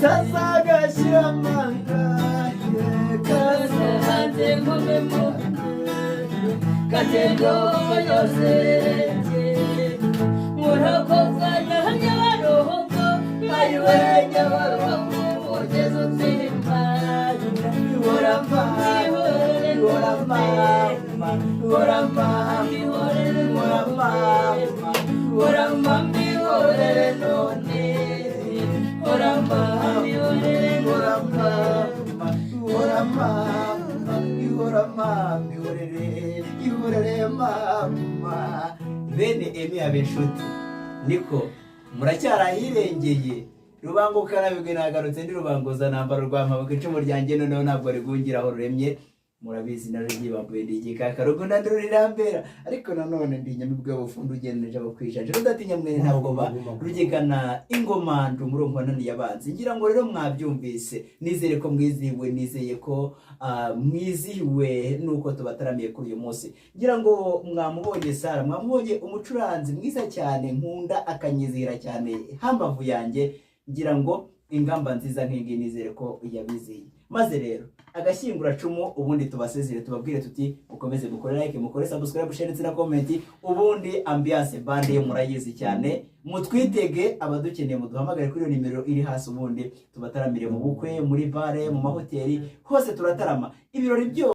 sasagashira amanga kaze hanze nkomemo katendo yose murakoza nyabaroho mayiwe nyabaroho ugeze utsimba ihorama ihorama ihorama ihorama ihorama ihorere none ihorama ihorere ihorama ihorama ihorama ihorere mama. Bene Emi abeshuti niko muracyarahirengeye rubanguka nabigwe nagarutse ndi rubanguza nambaro rwamaboko icumu ryanjye noneho ntabwo rigungira aho ruremye murabizi narugibambuye ndigikaka rugunda ndurirambera ariko nanone ndinyamibwe bufundu ugeneje abo kwijanje rudatinya mwene ntabwo rugigana ingomandu murongo nani yabanze ngira ngo rero mwabyumvise nizere ko mwizihiwe nizeye ko mwizihiwe nuko tubataramiye kuri uyu munsi ngira ngo mwamubonye Sara mwamubonye umucuranzi mwiza cyane nkunda akanyizira cyane hambavu yanjye ngira ngo ingamba nziza nk'ingi nizere ko yabiziye maze rero agashyingura cumu ubundi tubasezere tubabwire tuti mukomeze gukora like mukore subscribe share ndetse na comment ubundi ambiance bande yo murayizi cyane mutwitege abadukeneye muduhamagare kuri iyo nimero iri hasi ubundi tubataramire mu bukwe muri bare mu mahoteli hose turatarama ibirori byo